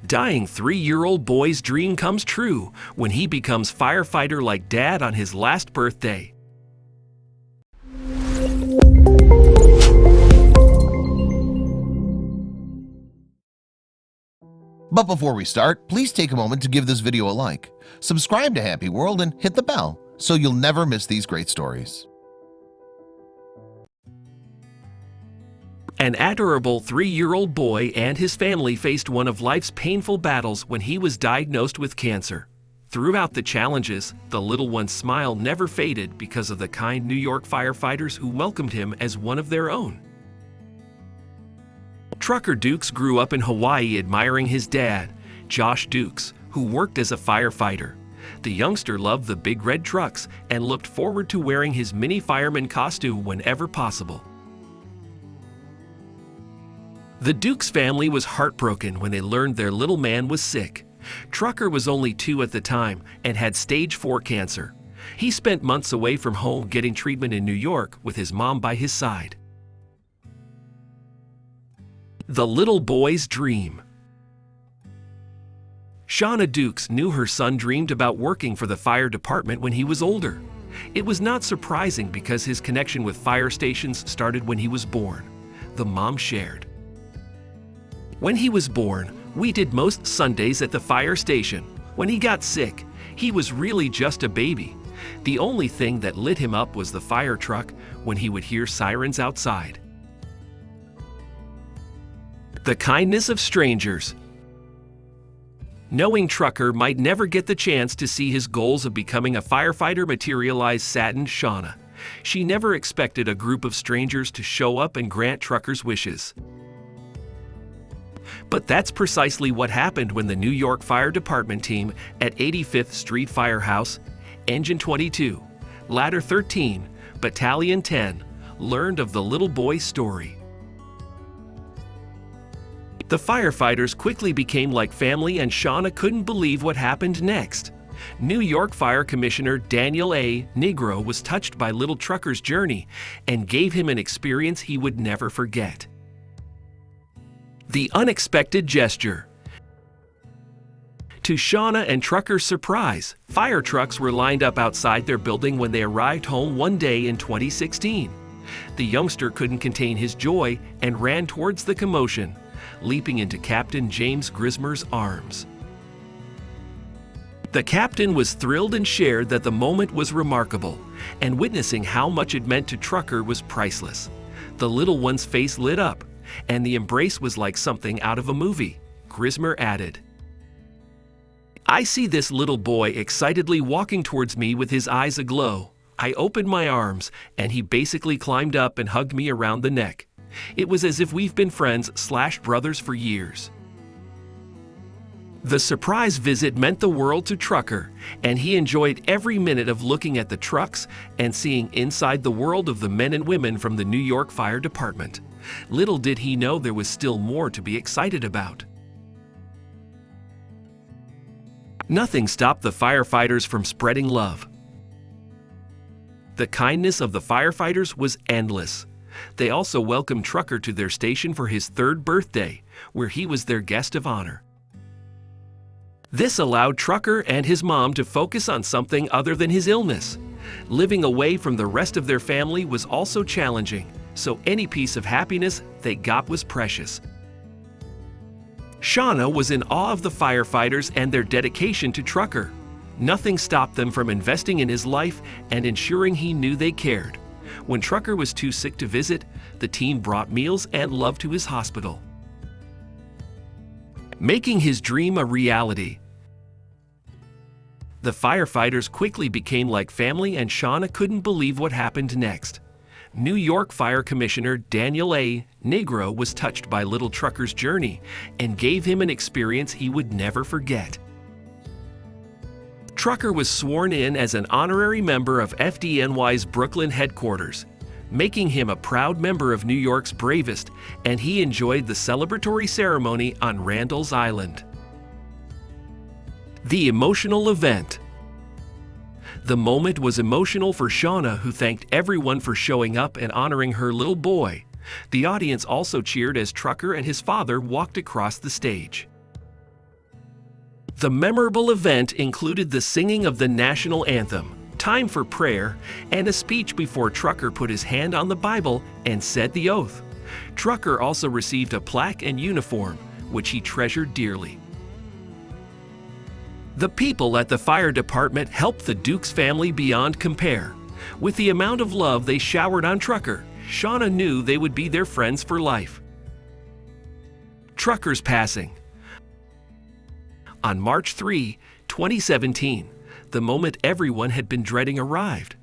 Dying 3-year-old boy's dream comes true when he becomes firefighter like dad on his last birthday. But before we start, please take a moment to give this video a like, subscribe to HappyWorld, and hit the bell so you'll never miss these great stories. An adorable 3-year-old boy and his family faced one of life's painful battles when he was diagnosed with cancer. Throughout the challenges, the little one's smile never faded because of the kind New York firefighters who welcomed him as one of their own. Trucker Dukes grew up in Hawaii admiring his dad, Josh Dukes, who worked as a firefighter. The youngster loved the big red trucks and looked forward to wearing his mini fireman costume whenever possible. The Dukes family was heartbroken when they learned their little man was sick. Trucker was only 2 at the time and had stage 4 cancer. He spent months away from home getting treatment in New York with his mom by his side. The little boy's dream. Shauna Dukes knew her son dreamed about working for the fire department when he was older. It was not surprising because his connection with fire stations started when he was born. The mom shared. When he was born, we did most Sundays at the fire station. When he got sick, he was really just a baby. The only thing that lit him up was the fire truck when he would hear sirens outside. The kindness of strangers. Knowing Trucker might never get the chance to see his goals of becoming a firefighter materialize saddened Shauna. She never expected a group of strangers to show up and grant Trucker's wishes. But that's precisely what happened when the New York Fire Department team at 85th Street Firehouse, Engine 22, Ladder 13, Battalion 10, learned of the little boy's story. The firefighters quickly became like family, and Shauna couldn't believe what happened next. New York Fire Commissioner Daniel A. Negro was touched by little Trucker's journey and gave him an experience he would never forget. The unexpected gesture. To Shauna and Trucker's surprise, fire trucks were lined up outside their building when they arrived home one day in 2016. The youngster couldn't contain his joy and ran towards the commotion, leaping into Captain James Grismer's arms. The captain was thrilled and shared that the moment was remarkable, and witnessing how much it meant to Trucker was priceless. The little one's face lit up, and the embrace was like something out of a movie. Grismer added, "I see this little boy excitedly walking towards me with his eyes aglow. I opened my arms, and he basically climbed up and hugged me around the neck. It was as if we've been friends/brothers for years." The surprise visit meant the world to Trucker, and he enjoyed every minute of looking at the trucks and seeing inside the world of the men and women from the New York Fire Department. Little did he know there was still more to be excited about. Nothing stopped the firefighters from spreading love. The kindness of the firefighters was endless. They also welcomed Trucker to their station for his 3rd birthday, where he was their guest of honor. This allowed Trucker and his mom to focus on something other than his illness. Living away from the rest of their family was also challenging, so any piece of happiness they got was precious. Shauna was in awe of the firefighters and their dedication to Trucker. Nothing stopped them from investing in his life and ensuring he knew they cared. When Trucker was too sick to visit, the team brought meals and love to his hospital, making his dream a reality. The firefighters quickly became like family, and Shauna couldn't believe what happened next. New York Fire Commissioner Daniel A. Negro was touched by little Trucker's journey and gave him an experience he would never forget. Trucker was sworn in as an honorary member of FDNY's Brooklyn headquarters, making him a proud member of New York's bravest, and he enjoyed the celebratory ceremony on Randall's Island. The emotional event. The moment was emotional for Shauna, who thanked everyone for showing up and honoring her little boy. The audience also cheered as Trucker and his father walked across the stage. The memorable event included the singing of the national anthem, time for prayer, and a speech before Trucker put his hand on the Bible and said the oath. Trucker also received a plaque and uniform, which he treasured dearly. The people at the fire department helped the Dukes family beyond compare. With the amount of love they showered on Trucker, Shauna knew they would be their friends for life. Trucker's passing. On March 3, 2017, the moment everyone had been dreading arrived.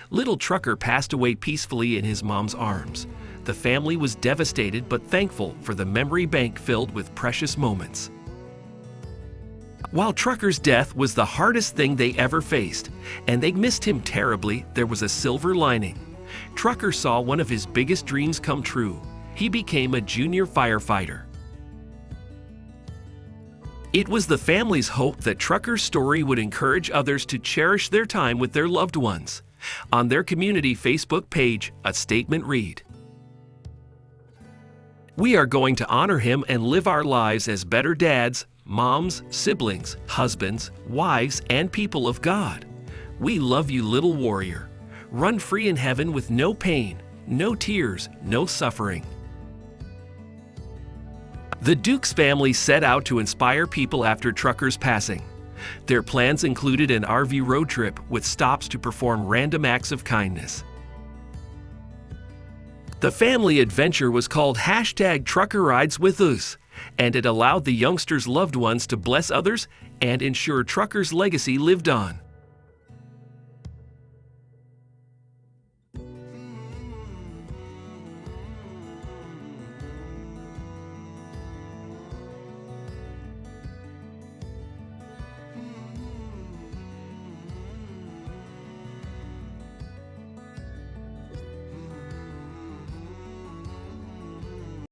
Little Trucker passed away peacefully in his mom's arms. The family was devastated but thankful for the memory bank filled with precious moments. While Trucker's death was the hardest thing they ever faced, and they missed him terribly, there was a silver lining. Trucker saw one of his biggest dreams come true. He became a junior firefighter. It was the family's hope that Trucker's story would encourage others to cherish their time with their loved ones. On their community Facebook page, a statement read, "We are going to honor him and live our lives as better dads, moms, siblings, husbands, wives, and people of God. We love you, little warrior. Run free in heaven with no pain, no tears, no suffering." The Dukes family set out to inspire people after Trucker's passing. Their plans included an RV road trip with stops to perform random acts of kindness. The family adventure was called #TruckerRidesWithUs, and it allowed the youngsters' loved ones to bless others and ensure Trucker's legacy lived on.